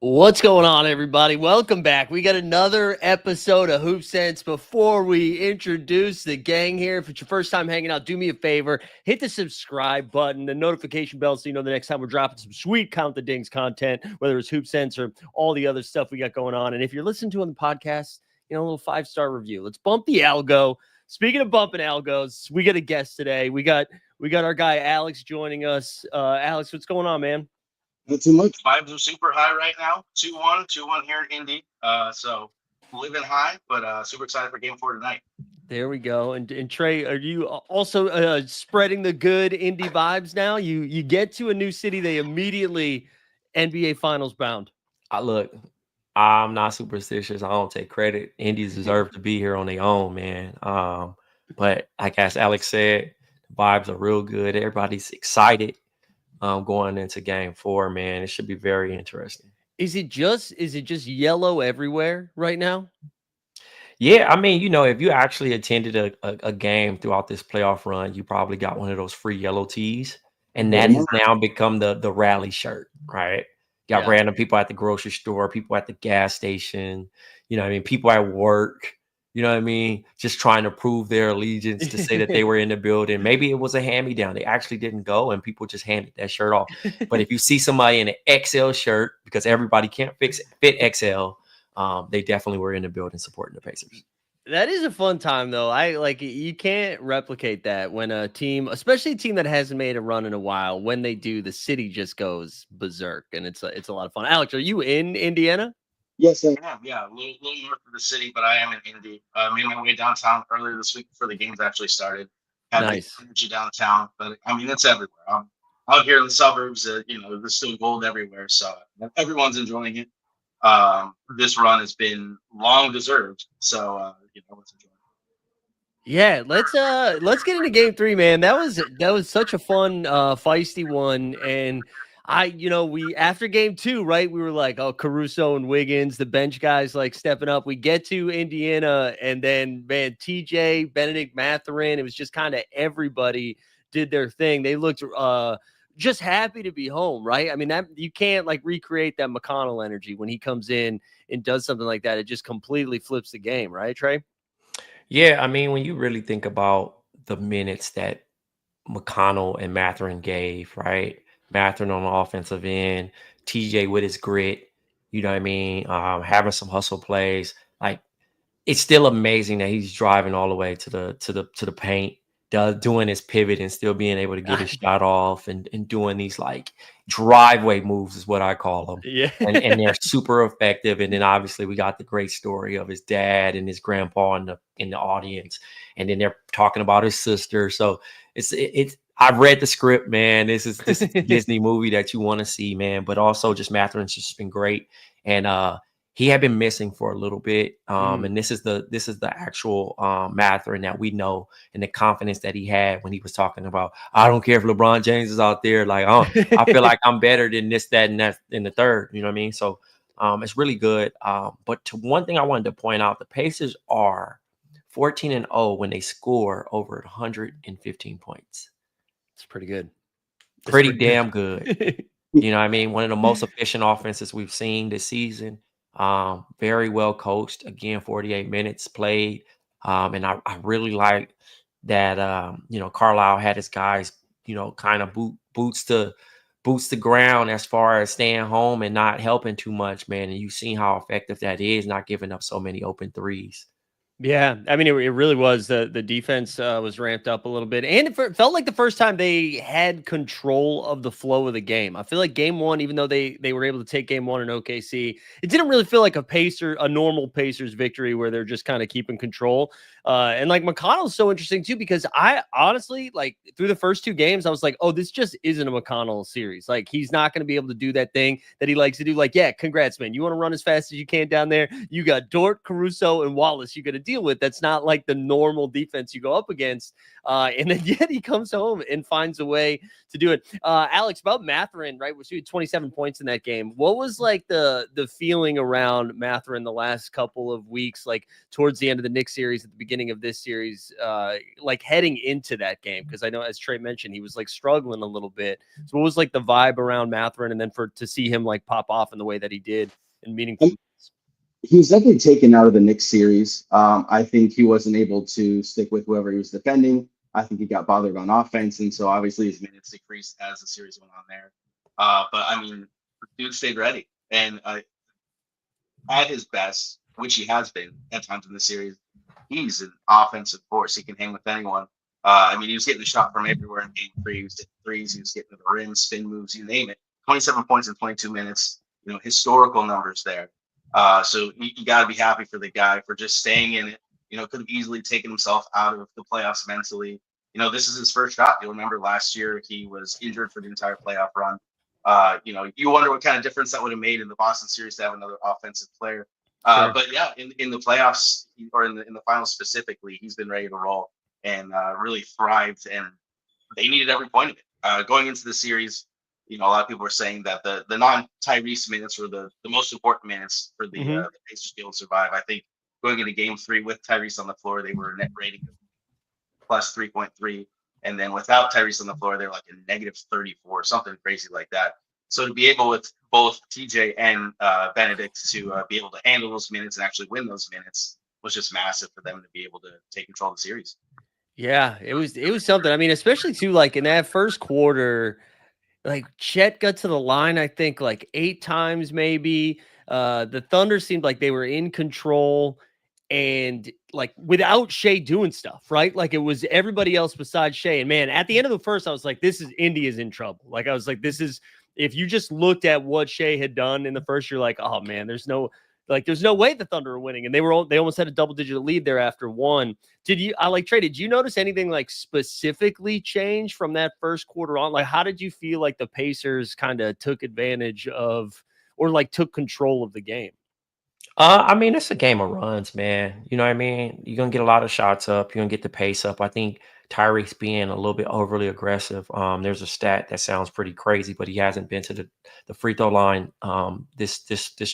What's going on, everybody? Welcome back. We got another episode of Hoop Sense. Before we introduce the gang here, if it's your first time hanging out, do me a favor, hit the subscribe button, the notification bell, so you know the next time we're dropping some sweet Count the Dings content, whether it's Hoop Sense or all the other stuff we got going on. And if you're listening to on the podcast, a little 5-star review. Let's bump the algo. Speaking of bumping algos, we got a guest today. We got our guy Alex joining us. Alex, what's going on, man? Not too much. Vibes are super high right now. 2-1 here in Indy. So living high, but super excited for game 4 tonight. There we go. And Trey, are you also spreading the good Indy vibes now? You get to a new city, they immediately NBA Finals bound. Look, I'm not superstitious. I don't take credit. Indies deserve to be here on their own, man. But like as Alex said, the vibes are real good. Everybody's excited going into game 4, man. It should be very interesting. Is it just yellow everywhere right now? Yeah, I mean, if you actually attended a game throughout this playoff run, you probably got one of those free yellow tees. And that has now become the rally shirt, right? Got random people at the grocery store, people at the gas station, people at work, just trying to prove their allegiance to say that they were in the building. Maybe it was a hand-me-down. They actually didn't go and people just handed that shirt off. But if you see somebody in an XL shirt, because everybody can't fit XL, they definitely were in the building supporting the Pacers. That is a fun time, though. You can't replicate that when a team, especially a team that hasn't made a run in a while, when they do, the city just goes berserk, and it's a lot of fun. Alex, are you in Indiana? Yes, I am. Yeah, a little north of the city, but I am in Indy. Made my way downtown earlier this week before the games actually started. Had nice energy downtown, but I mean it's everywhere. I'm out here in the suburbs. There's still gold everywhere, so everyone's enjoying it. This run has been long deserved, so let's enjoy it. Yeah, let's get into game 3, man. That was such a fun, feisty one, and we after game 2, right? We were like, oh, Caruso and Wiggins, the bench guys, like stepping up. We get to Indiana, and then man, TJ, Benedict Mathurin. It was just kind of everybody did their thing. They looked just happy to be home, right? I mean, that you can't like recreate that McConnell energy when he comes in and does something like that. It just completely flips the game, right, Trey? Yeah, I mean, when you really think about the minutes that McConnell and Mathurin gave, right? Mathurin on the offensive end, TJ with his grit, you know what I mean? Having some hustle plays. Like, it's still amazing that he's driving all the way to the paint, doing his pivot and still being able to get his shot off and doing these like driveway moves is what I call them. Yeah. and they're super effective. And then obviously we got the great story of his dad and his grandpa in the audience. And then they're talking about his sister. So it's I've read the script, man. This is a Disney movie that you want to see, man. But also just Mathurin's just been great. And he had been missing for a little bit. And this is the actual Mathurin that we know, and the confidence that he had when he was talking about, I don't care if LeBron James is out there. Like, I feel like I'm better than this, that, and that in the third. You know what I mean? So it's really good. But one thing I wanted to point out, the Pacers are 14-0 when they score over 115 points. It's pretty good. Pretty damn good. You know what I mean? One of the most efficient offenses we've seen this season. Very well coached. Again, 48 minutes played. And I really like that, Carlisle had his guys, kind of boots to ground as far as staying home and not helping too much, man. And you've seen how effective that is, not giving up so many open threes. Yeah, I mean, it really was. The defense was ramped up a little bit, and it felt like the first time they had control of the flow of the game. I feel like game 1, even though they were able to take game 1 in OKC, it didn't really feel like a normal Pacers victory where they're just kind of keeping control. And like McConnell's so interesting too, because I honestly, like, through the first 2 games, I was like, oh, this just isn't a McConnell series. Like, he's not going to be able to do that thing that he likes to do. Like, yeah, congrats, man. You want to run as fast as you can down there. You got Dort, Caruso, and Wallace. You got to deal with. That's not like the normal defense you go up against. And then yet he comes home and finds a way to do it. Alex, about Mathurin, right? We had 27 points in that game. What was like the feeling around Mathurin the last couple of weeks, like towards the end of the Knicks series, at the beginning of this series, like heading into that game? Because I know, as Trey mentioned, he was like struggling a little bit. So what was like the vibe around Mathurin, and then to see him like pop off in the way that he did in meaningful minutes? He was definitely taken out of the Knicks series. I think he wasn't able to stick with whoever he was defending. I think he got bothered on offense, and so obviously his minutes decreased as the series went on there. But I mean, dude stayed ready, and at his best, which he has been at times in the series, he's an offensive force. He can hang with anyone. I mean, he was getting the shot from everywhere in game 3. He was hitting threes. He was getting to the rim, spin moves, you name it. 27 points in 22 minutes. Historical numbers there. So you got to be happy for the guy for just staying in it. Could have easily taken himself out of the playoffs mentally. This is his first shot. You'll remember last year he was injured for the entire playoff run. You wonder what kind of difference that would have made in the Boston series to have another offensive player. Sure. But yeah, in the playoffs or in the finals specifically, he's been ready to roll and really thrived. And they needed every point of it. Going into the series, a lot of people were saying that the non-Tyrese minutes were the most important minutes for the Pacers to be able to survive. I think going into game 3 with Tyrese on the floor, they were a net rating of plus 3.3. And then without Tyrese on the floor, they're like a negative 34, something crazy like that. So to be able with both TJ and Benedict to be able to handle those minutes and actually win those minutes was just massive for them to be able to take control of the series. Yeah, it was something. I mean, especially too, like in that first quarter, like Chet got to the line, I think like 8 times maybe. The Thunder seemed like they were in control and like without Shea doing stuff, right? Like it was everybody else besides Shea. And man, at the end of the first, I was like, India's in trouble. Like I was like, if you just looked at what Shea had done in the first, you're like, oh man, there's no way the Thunder are winning. And they almost had a double-digit lead there after one. Trey, did you notice anything like specifically change from that first quarter on? Like, how did you feel like the Pacers kind of took advantage of or like took control of the game? I mean, it's a game of runs, man. You know what I mean? You're gonna get a lot of shots up. You're gonna get the pace up. I think Tyrese being a little bit overly aggressive. There's a stat that sounds pretty crazy, but he hasn't been to the free throw line this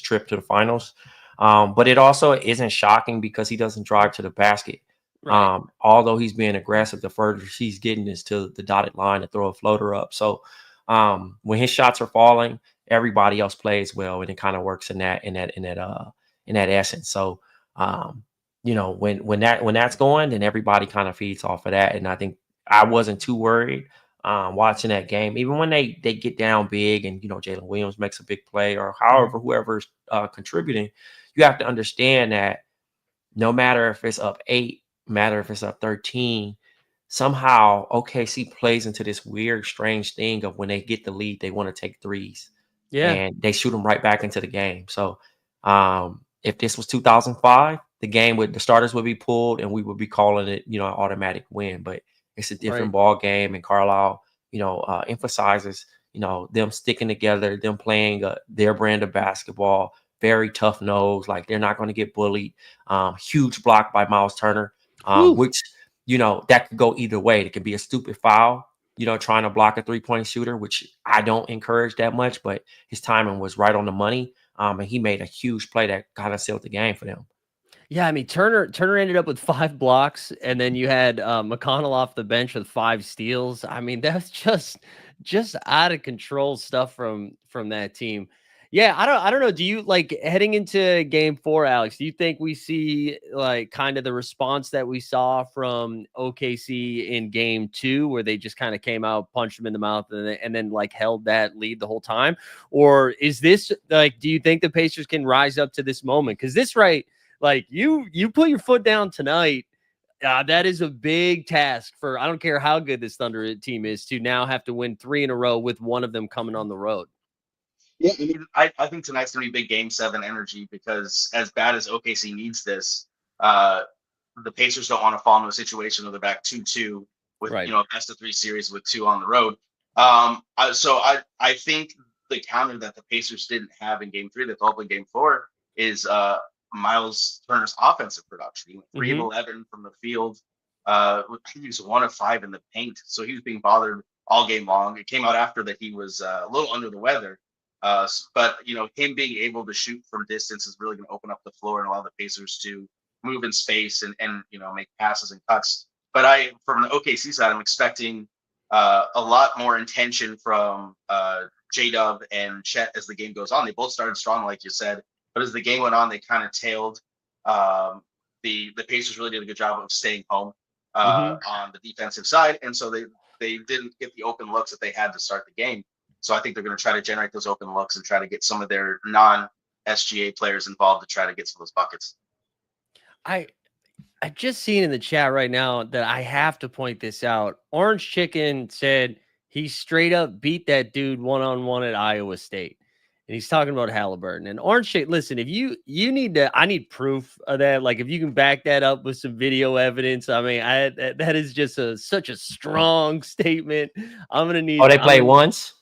trip to the finals. But it also isn't shocking because he doesn't drive to the basket. Right. Although he's being aggressive, the further he's getting is to the dotted line to throw a floater up. So when his shots are falling, everybody else plays well, and it kind of works in that essence. So, when that's going, then everybody kind of feeds off of that. And I think I wasn't too worried watching that game, even when they get down big and, Jalen Williams makes a big play or however, whoever's contributing, you have to understand that no matter if it's up 8, matter if it's up 13, somehow OKC plays into this weird, strange thing of when they get the lead, they want to take threes. Yeah. And they shoot them right back into the game. So, if this was 2005, the starters would be pulled and we would be calling it, an automatic win. But it's a different ball game, and Carlisle, emphasizes, them sticking together, them playing their brand of basketball, very tough nose, like they're not going to get bullied. Huge block by Miles Turner, which, that could go either way. It could be a stupid foul, trying to block a 3-point shooter, which I don't encourage that much, but his timing was right on the money. And he made a huge play that kind of sealed the game for them. Yeah, I mean Turner ended up with 5 blocks, and then you had McConnell off the bench with 5 steals. I mean, that's just out of control stuff from that team. Yeah, I don't know. Do you like heading into game 4, Alex? Do you think we see like kind of the response that we saw from OKC in game 2, where they just kind of came out, punched them in the mouth, and then like held that lead the whole time? Or is this like, do you think the Pacers can rise up to this moment? Because this, right, like you put your foot down tonight. That is a big task for, I don't care how good this Thunder team is, to now have to win 3 in a row with one of them coming on the road. Yeah, I think tonight's going to be big game 7 energy, because as bad as OKC needs this, the Pacers don't want to fall into a situation where they're back 2-2 with, best of 3 series with 2 on the road. So I think the counter that the Pacers didn't have in game 3 that's all in game 4 is Miles Turner's offensive production. He went 3 of 11 from the field. He was 1 of 5 in the paint, so he was being bothered all game long. It came out after that he was a little under the weather, but him being able to shoot from distance is really going to open up the floor and allow the Pacers to move in space and make passes and cuts. But from the OKC side, I'm expecting a lot more intention from J-Dub and Chet as the game goes on. They both started strong, like you said, but as the game went on, they kind of tailed. The Pacers really did a good job of staying home on the defensive side, and so they didn't get the open looks that they had to start the game. So I think they're going to try to generate those open looks and try to get some of their non-SGA players involved to try to get some of those buckets. I just seen in the chat right now that I have to point this out. Orange Chicken said he straight up beat that dude one-on-one at Iowa State. And he's talking about Halliburton. And Orange Chicken, listen, if you need to, I need proof of that. Like, if you can back that up with some video evidence, I mean, that is just such a strong statement. I'm going to need. Oh, they played once?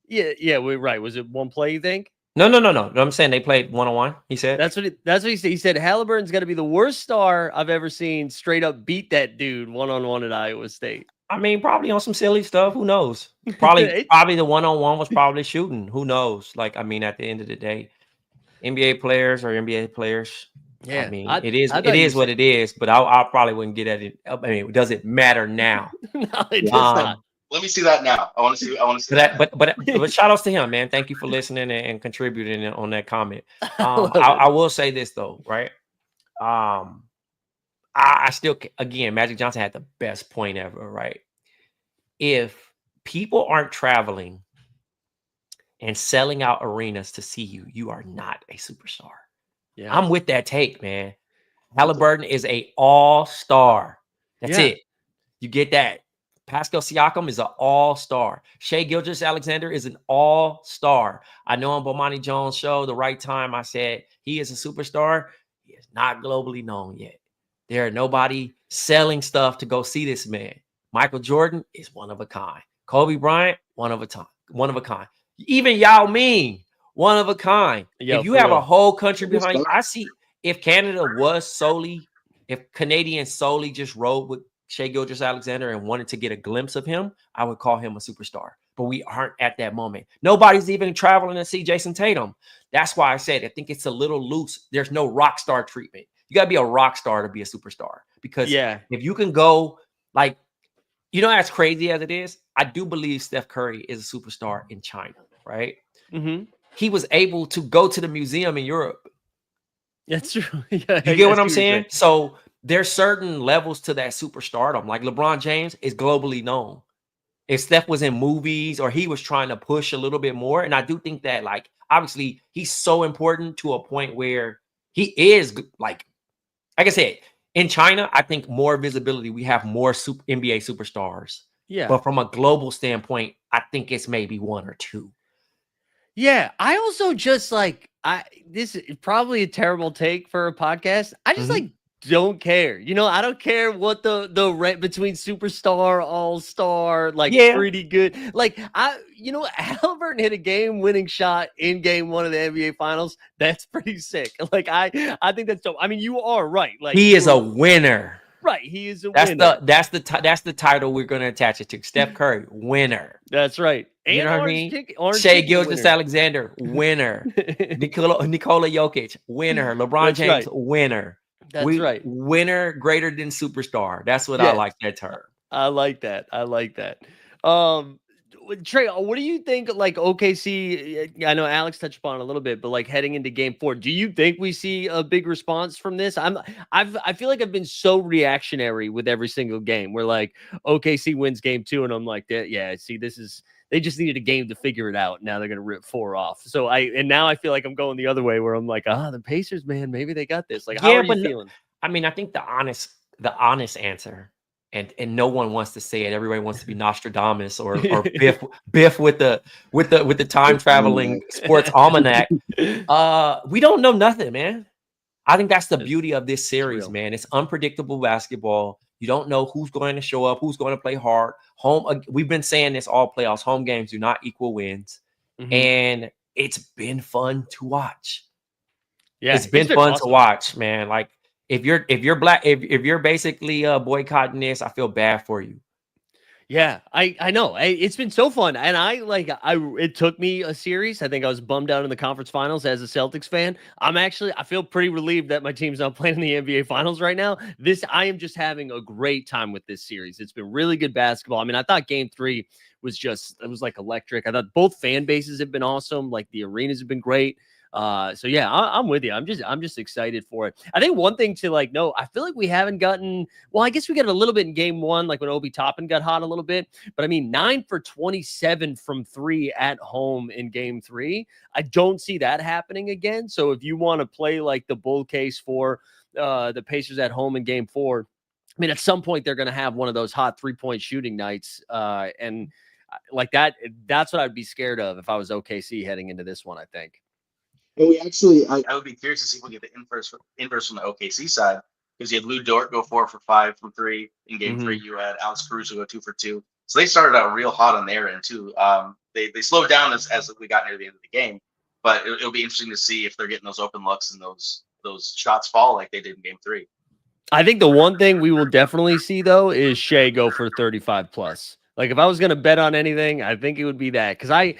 Yeah, we're right. Was it one play, you think? No. I'm saying they played one-on-one, he said. That's what he said. He said Halliburton's got to be the worst star I've ever seen straight up beat that dude one-on-one at Iowa State. I mean, probably on some silly stuff. Who knows? Probably the one-on-one was probably shooting. Who knows? Like, I mean, at the end of the day, NBA players are NBA players. Yeah, I mean, it is what it is. But I probably wouldn't get at it. I mean, does it matter now? No, it does not. Let me see that now. I want to see that. But shout outs to him, man. Thank you for listening and contributing on that comment. I will say this though, right? I still, again, Magic Johnson had the best point ever, right? If people aren't traveling and selling out arenas to see you, you are not a superstar. Yeah, I'm with that take, man. Halliburton is a all-star. That's it. You get that. Pascal Siakam is an all-star. Shai Gilgeous-Alexander is an all-star. I know on Bomani Jones' show, The Right Time, I said he is a superstar. He is not globally known yet. There are nobody selling stuff to go see this man. Michael Jordan is one of a kind. Kobe Bryant, one of a kind. Even Yao Ming, one of a kind. If you have a whole country behind you, I see if Canadians solely just rode with Shai Gilgeous-Alexander and wanted to get a glimpse of him, I would call him a superstar. But we aren't at that moment. Nobody's even traveling to see Jason Tatum. That's why I said I think it's a little loose. There's no rock star treatment. You got to be a rock star to be a superstar. Because if you can go, like, as crazy as it is, I do believe Steph Curry is a superstar in China, right? Mm-hmm. He was able to go to the museum in Europe. That's true. You get what I'm saying? So there's certain levels to that superstardom. Like LeBron James is globally known. If Steph was in movies or he was trying to push a little bit more, and I do think that, like, obviously he's so important to a point where he is, like I said, in China, I think more visibility. We have more NBA superstars. Yeah. But from a global standpoint, I think it's maybe one or two. Yeah. I also just this is probably a terrible take for a podcast. I just don't care. I don't care what the rent between superstar, all-star, pretty good. Halliburton hit a game-winning shot in game 1 of the NBA Finals. That's pretty sick. I think that's dope. I mean, you are right. He is a winner. Right, he is a winner. That's the title we're going to attach it to. Steph Curry, winner. That's right. And you know what I mean? Shai Gilgeous-Alexander, winner. Nikola Jokic, winner. LeBron James, winner. That's right. Winner greater than superstar. That's what I like that term. I like that. Trey, what do you think? OKC, I know Alex touched upon it a little bit, but heading into game 4, do you think we see a big response from this? I feel like I've been so reactionary with every single game where OKC wins game 2 and I'm like, they just needed a game to figure it out. Now they're going to rip 4 off. So now I feel like I'm going the other way where I'm like, the Pacers, man, maybe they got this. How are you feeling? I mean, I think the honest answer, and no one wants to say it. Everybody wants to be Nostradamus or Biff with the time traveling sports almanac. We don't know nothing, man. I think that's the beauty of this series, man. It's unpredictable basketball. You don't know who's going to show up, who's going to play hard. We've been saying this all playoffs. Home games do not equal wins. Mm-hmm. And it's been fun to watch. Yeah, It's been fun to awesome. watch, man. Like if you're black, if you're basically boycotting this, I feel bad for you. Yeah, I know. It's been so fun, and it took me a series. I think I was bummed out in the conference finals as a Celtics fan. I feel pretty relieved that my team's not playing in the NBA finals right now. I am just having a great time with this series. It's been really good basketball. I mean, I thought Game 3 it was like electric. I thought both fan bases have been awesome. Like the arenas have been great. So yeah, I'm with you. I'm just excited for it. I think one thing to note, I feel like we haven't gotten. Well, I guess we got a little bit in Game 1, like when Obi Toppin got hot a little bit. But I mean, 9 for 27 from 3 at home in Game 3. I don't see that happening again. So if you want to play like the bull case for the Pacers at home in Game 4, I mean, at some point they're going to have one of those hot 3-point shooting nights, and like that. That's what I'd be scared of if I was OKC heading into this one, I think. And we actually, I would be curious to see if we get the inverse from the OKC side, because you had Lou Dort go 4 for 5 from 3 in Game 3. You had Alex Caruso go 2 for 2. So they started out real hot on their end too. They slowed down as we got near the end of the game, but it'll be interesting to see if they're getting those open looks and those shots fall like they did in Game 3. I think the one thing we will definitely see though is Shea go for 35 plus. Like if I was going to bet on anything, I think it would be that. Because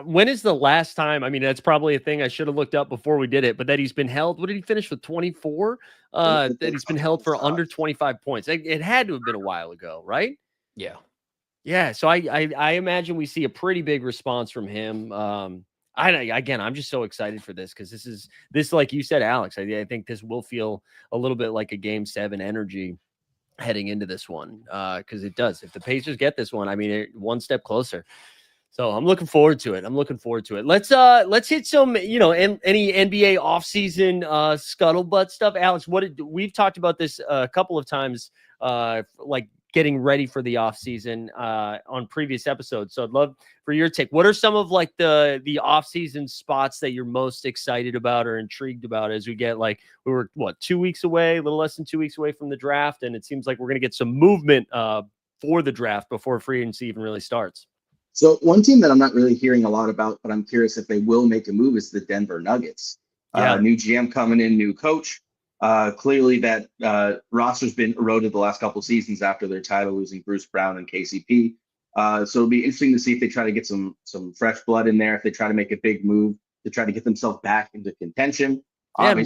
when is the last time? I mean, that's probably a thing I should have looked up before we did it. But that he's been held. What did he finish with? 24. That he's been held for under 25 points. It had to have been a while ago, right? Yeah. Yeah. So I imagine we see a pretty big response from him. I'm just so excited for this because this like you said, Alex. I think this will feel a little bit like a Game 7 energy heading into this one, because it does. If the Pacers get this one, I mean, one step closer. So I'm looking forward to it. Let's hit some, any NBA offseason scuttlebutt stuff. Alex, we've talked about this a couple of times, like getting ready for the offseason on previous episodes. So I'd love for your take. What are some of like the offseason spots that you're most excited about or intrigued about as we get we were 2 weeks away, a little less than 2 weeks away from the draft, and it seems like we're going to get some movement for the draft before free agency even really starts. So one team that I'm not really hearing a lot about, but I'm curious if they will make a move is the Denver Nuggets. New GM coming in, new coach. Clearly that roster's been eroded the last couple of seasons after their title, losing Bruce Brown and KCP. So it'll be interesting to see if they try to get some fresh blood in there, if they try to make a big move to try to get themselves back into contention. Yeah, and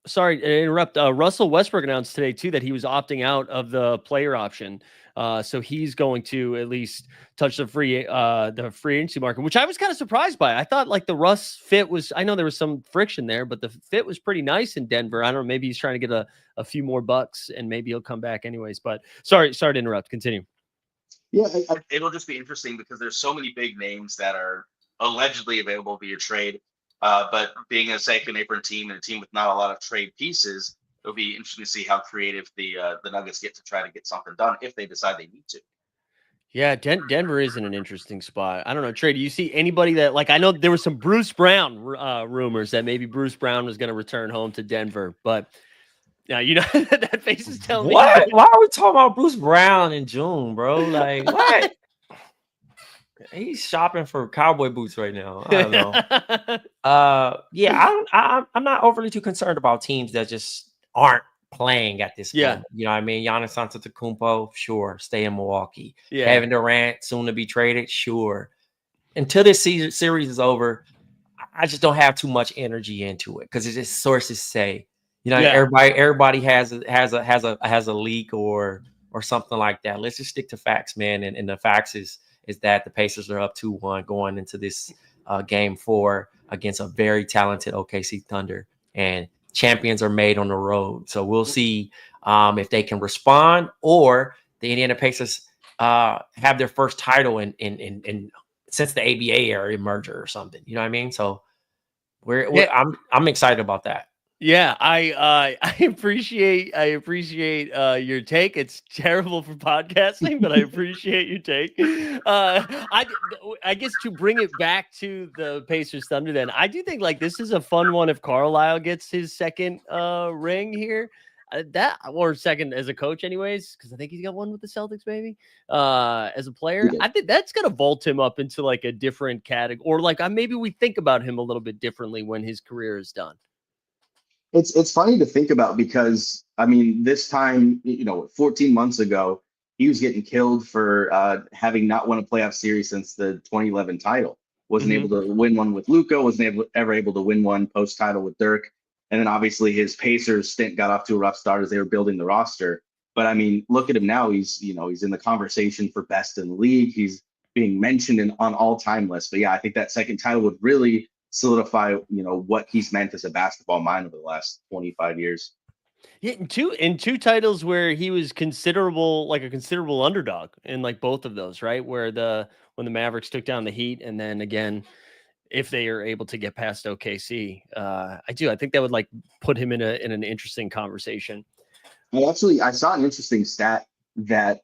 sorry to interrupt. Russell Westbrook announced today too that he was opting out of the player option. So he's going to at least touch the free agency market, which I was kind of surprised by. I thought like the Russ fit was, I know there was some friction there, but the fit was pretty nice in Denver. I don't know, maybe he's trying to get a few more bucks and maybe he'll come back anyways, but sorry to interrupt. Continue. Yeah. It'll just be interesting because there's so many big names that are allegedly available via trade. But being a second apron team and a team with not a lot of trade pieces, it'll be interesting to see how creative the Nuggets get to try to get something done if they decide they need to. Yeah, Denver is in an interesting spot. I don't know, Trey, do you see anybody that, like, I know there was some Bruce Brown rumors that maybe Bruce Brown was going to return home to Denver, but now that face is telling me. Why are we talking about Bruce Brown in June, bro? Like, what? He's shopping for cowboy boots right now. I don't know. Yeah, I'm not overly too concerned about teams that just aren't playing at this moment. You know what I mean? Giannis Antetokounmpo, sure, stay in Milwaukee. Yeah. Kevin Durant, soon to be traded, sure. Until this series is over, I just don't have too much energy into it because it's just sources say, everybody has a leak or something like that. Let's just stick to facts, man. And the facts is that the Pacers are up 2-1 going into this Game 4 against a very talented OKC Thunder, and champions are made on the road. So we'll see if they can respond, or the Indiana Pacers have their first title in since the ABA era merger or something. You know what I mean? So I'm excited about that. Yeah, I appreciate your take. It's terrible for podcasting, but I appreciate your take. I guess to bring it back to the Pacers Thunder, then I do think like this is a fun one if Carlisle gets his second ring here. Or second as a coach, anyways, because I think he's got one with the Celtics, maybe. As a player, I think that's gonna vault him up into like a different category, or like maybe we think about him a little bit differently when his career is done. It's funny to think about because I mean, this time, 14 months ago, he was getting killed for having not won a playoff series since the 2011 title. Wasn't able to win one with Luka. Wasn't ever able to win one post title with Dirk. And then obviously his Pacers stint got off to a rough start as they were building the roster. But I mean, look at him now. He's in the conversation for best in the league. He's being mentioned on all-time lists. But yeah, I think that second title would really solidify, what he's meant as a basketball mind over the last 25 years. Yeah, in two titles where he was like a considerable underdog in like both of those, right? When the Mavericks took down the Heat, and then again, if they are able to get past OKC, I think that would like put him in an interesting conversation. I saw an interesting stat that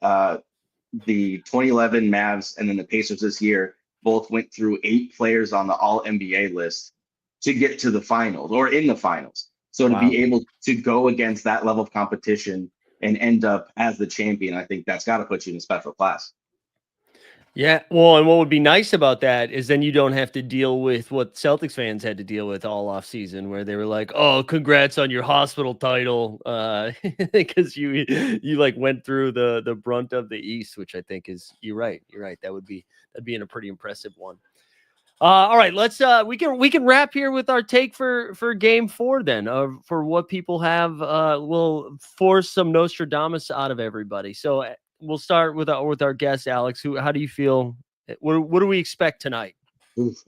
the 2011 Mavs and then the Pacers this year both went through 8 players on the All NBA list to get to the finals or in the finals. So to be able to go against that level of competition and end up as the champion, I think that's got to put you in a special class. Yeah, well, and what would be nice about that is then you don't have to deal with what Celtics fans had to deal with all off season, where they were like, "Oh, congrats on your hospital title," because you like went through the brunt of the East, which I think is you're right. That'd be a pretty impressive one. All right, let's we can wrap here with our take for Game 4 then. For what people have, we'll force some Nostradamus out of everybody. So we'll start with our guest, Alex. How do you feel? What do we expect tonight?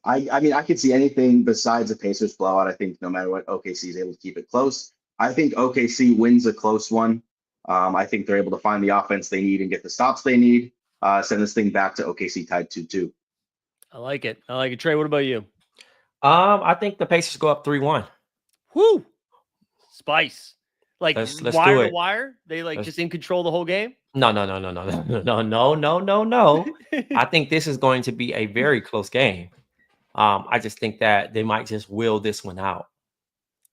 I mean, I could see anything besides a Pacers blowout. I think no matter what, OKC is able to keep it close. I think OKC wins a close one. I think they're able to find the offense they need and get the stops they need. Send this thing back to OKC tied 2-2. I like it. Trey, what about you? I think the Pacers go up 3-1. Whoo! Spice. Like let's wire do to it. wire? They just in control the whole game? No. I think this is going to be a very close game. I just think that they might just will this one out.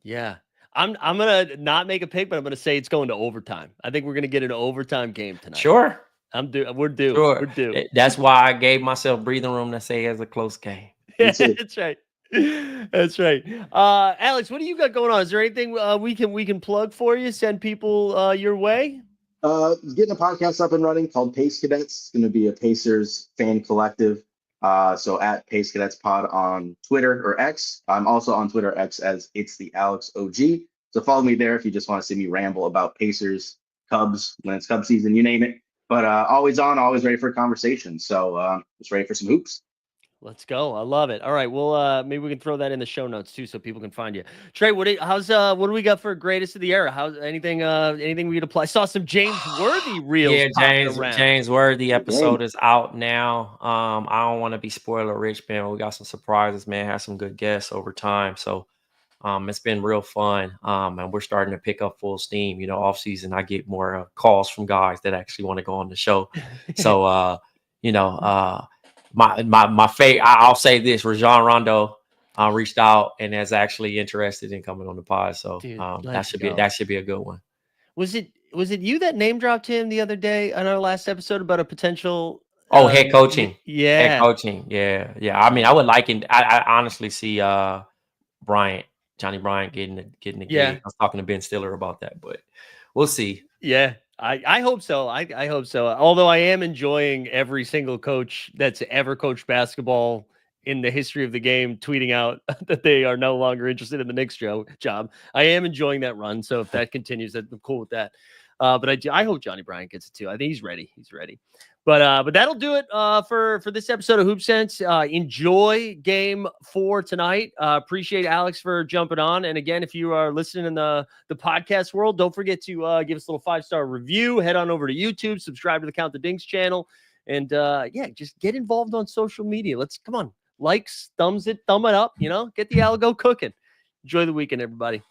Yeah. I'm gonna not make a pick, but I'm gonna say it's going to overtime. I think we're gonna get an overtime game tonight. Sure. We're due. Sure. We're due. That's why I gave myself breathing room to say it's a close game. That's right. That's right. Alex, what do you got going on? Is there anything we can plug for you? Send people your way? Getting a podcast up and running called Pace Cadets. It's going to be a Pacers fan collective. So at Pace Cadets Pod on Twitter or X. I'm also on Twitter X as It's the Alex OG. So follow me there if you just want to see me ramble about Pacers, Cubs, when it's Cubs season, you name it. But always on, always ready for a conversation. So just ready for some hoops. Let's go. I love it. All right. Well, maybe we can throw that in the show notes too, so people can find you. Trey, what do we got for greatest of the era? How's anything we could apply? I saw some James Worthy reels. Yeah, James Worthy episode is out now. I don't want to be spoiler rich, man. We got some surprises, man. Had some good guests over time. So it's been real fun. And we're starting to pick up full steam. Off season, I get more calls from guys that actually want to go on the show. So my favorite, I'll say this: Rajon Rondo reached out and is actually interested in coming on the pod. So dude, that should be a good one. Was it you that name dropped him the other day on our last episode about a potential? Head coaching. Yeah, head coaching. Yeah. I mean, I would like it. I honestly see Johnny Bryant getting the gig. I was talking to Ben Stiller about that, but we'll see. Yeah. I hope so. I hope so. Although I am enjoying every single coach that's ever coached basketball in the history of the game tweeting out that they are no longer interested in the Knicks job. I am enjoying that run. So if that continues, I'm cool with that. But I hope Johnny Bryant gets it too. I think he's ready. But that'll do it for this episode of Hoop Sense. Enjoy Game 4 tonight. Appreciate Alex for jumping on. And again, if you are listening in the podcast world, don't forget to give us a little 5-star review. Head on over to YouTube, subscribe to the Count the Dinks channel, and just get involved on social media. Come on, likes, thumb it up. Get the algo cooking. Enjoy the weekend, everybody.